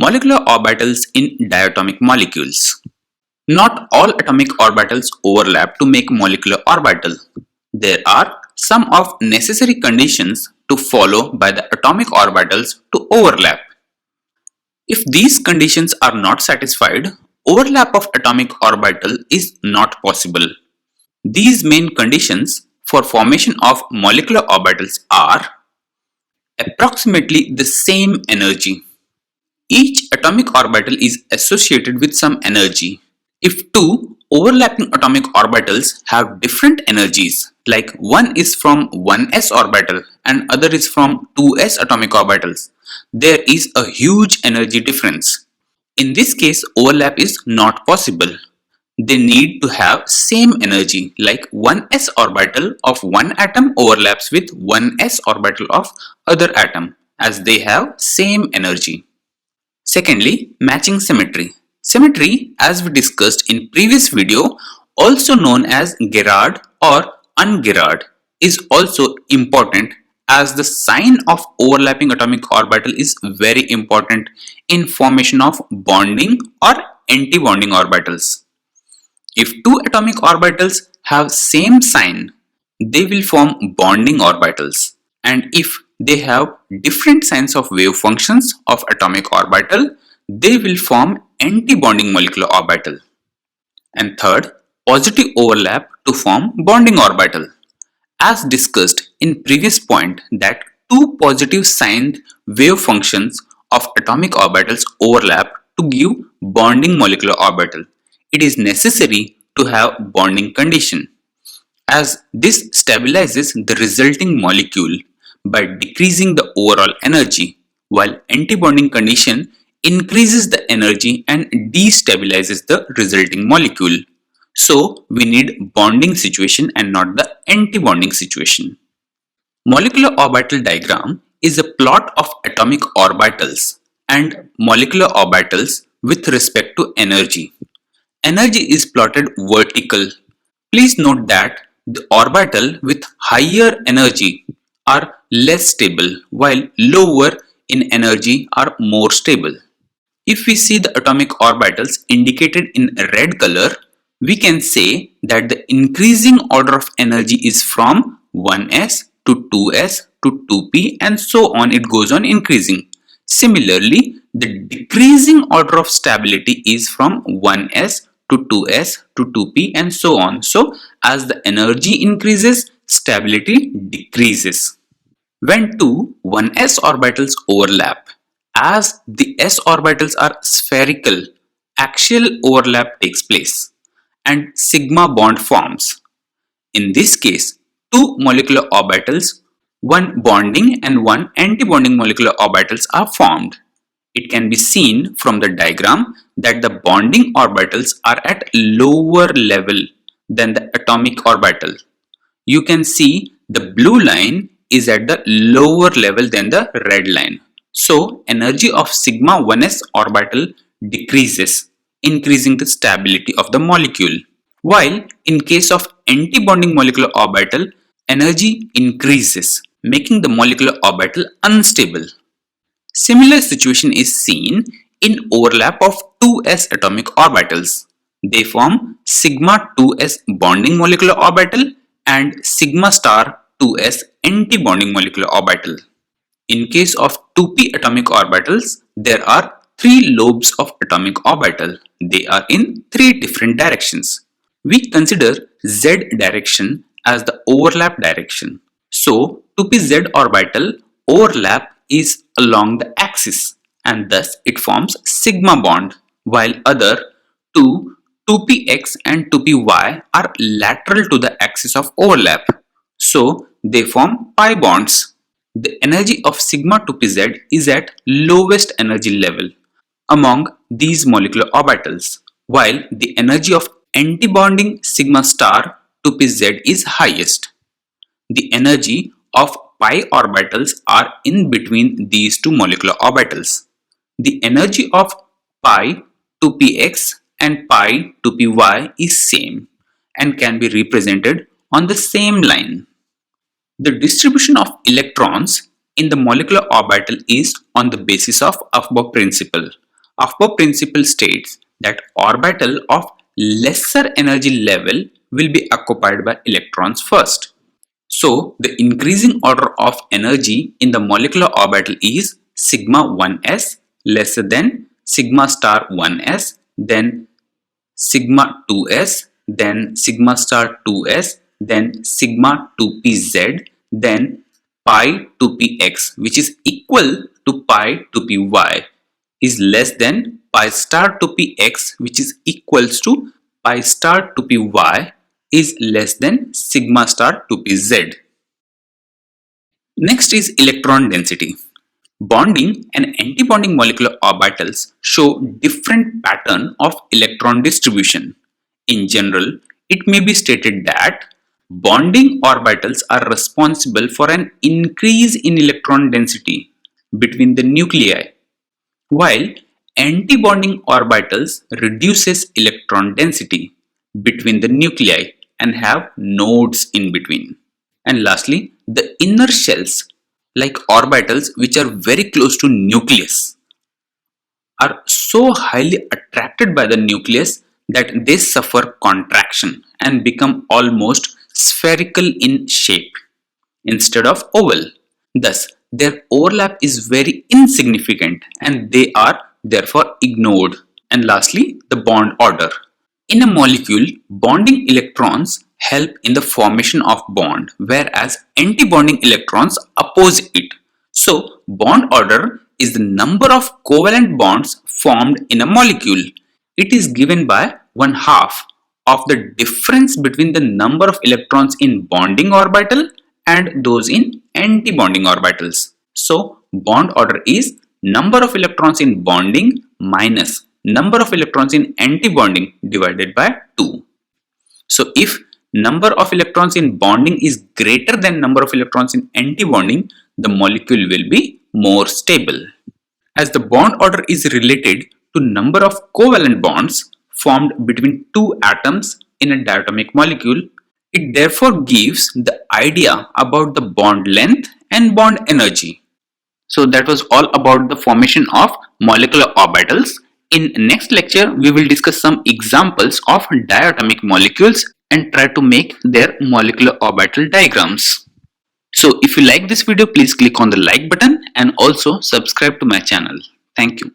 Molecular orbitals in diatomic molecules. Not all atomic orbitals overlap to make molecular orbital. There are some of necessary conditions to follow by the atomic orbitals to overlap. If these conditions are not satisfied, overlap of atomic orbital is not possible. These main conditions for formation of molecular orbitals are approximately the same energy. Each atomic orbital is associated with some energy. If two overlapping atomic orbitals have different energies, like one is from 1s orbital and other is from 2s atomic orbitals, there is a huge energy difference. In this case, overlap is not possible. They need to have same energy, like 1s orbital of one atom overlaps with 1s orbital of other atom, as they have same energy. Secondly, matching symmetry. Symmetry, as we discussed in previous video, also known as Gerard or un-Gerard, is also important as the sign of overlapping atomic orbital is very important in formation of bonding or antibonding orbitals. If two atomic orbitals have same sign, they will form bonding orbitals, and if they have different signs of wave functions of atomic orbital, they will form antibonding molecular orbital. And third, positive overlap to form bonding orbital. As discussed in previous point that two positive signed wave functions of atomic orbitals overlap to give bonding molecular orbital. It is necessary to have bonding condition, as this stabilizes the resulting molecule by decreasing the overall energy, while antibonding condition increases the energy and destabilizes the resulting molecule. So we need bonding situation and not the antibonding situation. Molecular orbital diagram is a plot of atomic orbitals and molecular orbitals with respect to energy. Energy is plotted vertical. Please note that the orbital with higher energy are less stable while lower in energy are more stable. If we see the atomic orbitals indicated in red color, we can say that the increasing order of energy is from 1s to 2s to 2p and so on, it goes on increasing. Similarly, the decreasing order of stability is from 1s to 2s to 2p and so on. So as the energy increases, stability decreases. When two 1s orbitals overlap, as the s orbitals are spherical, axial overlap takes place and sigma bond forms. In this case, two molecular orbitals, one bonding and one antibonding molecular orbitals are formed. It can be seen from the diagram that the bonding orbitals are at lower level than the atomic orbital. You can see the blue line is at the lower level than the red line. So energy of sigma 1s orbital decreases, increasing the stability of the molecule. While in case of antibonding molecular orbital, energy increases, making the molecular orbital unstable. Similar situation is seen in overlap of 2s atomic orbitals. They form sigma 2s bonding molecular orbital and sigma star 2s antibonding molecular orbital. In case of 2p atomic orbitals, there are three lobes of atomic orbital. They are in three different directions. We consider z direction as the overlap direction. So 2pz orbital overlap is along the axis and thus it forms sigma bond, while other two 2px and 2py are lateral to the axis of overlap. So they form pi bonds. The energy of sigma 2pz is at lowest energy level among these molecular orbitals, while the energy of antibonding sigma star 2pz is highest. The energy of pi orbitals are in between these two molecular orbitals. The energy of pi 2px and pi 2py is same and can be represented on the same line. The distribution of electrons in the molecular orbital is on the basis of Aufbau principle. Upper principle states that orbital of lesser energy level will be occupied by electrons first. So the increasing order of energy in the molecular orbital is sigma 1s lesser than sigma star 1s, then sigma 2s, then sigma star 2s, then sigma 2pz, then pi 2px, which is equal to pi 2py, is less than pi star 2px, which is equals to pi star 2py, is less than sigma star 2pz. Next is electron density. Bonding and antibonding molecular orbitals show different pattern of electron distribution. In general, it may be stated that bonding orbitals are responsible for an increase in electron density between the nuclei, while antibonding orbitals reduces electron density between the nuclei and have nodes in between. And lastly, the inner shells, like orbitals which are very close to nucleus, are so highly attracted by the nucleus that they suffer contraction and become almost spherical in shape instead of oval. Thus, their overlap is very insignificant and they are therefore ignored. And lastly, the bond order. In a molecule, bonding electrons help in the formation of bond, whereas antibonding electrons oppose it. So, bond order is the number of covalent bonds formed in a molecule. It is given by 1/2 of the difference between the number of electrons in bonding orbital and those in antibonding orbitals. So, bond order is number of electrons in bonding minus number of electrons in antibonding divided by 2. So if number of electrons in bonding is greater than number of electrons in antibonding, the molecule will be more stable. As the bond order is related to number of covalent bonds formed between two atoms in a diatomic molecule, it therefore gives the idea about the bond length and bond energy. So that was all about the formation of molecular orbitals. In next lecture, we will discuss some examples of diatomic molecules and try to make their molecular orbital diagrams. So if you like this video, please click on the like button and also subscribe to my channel. Thank you.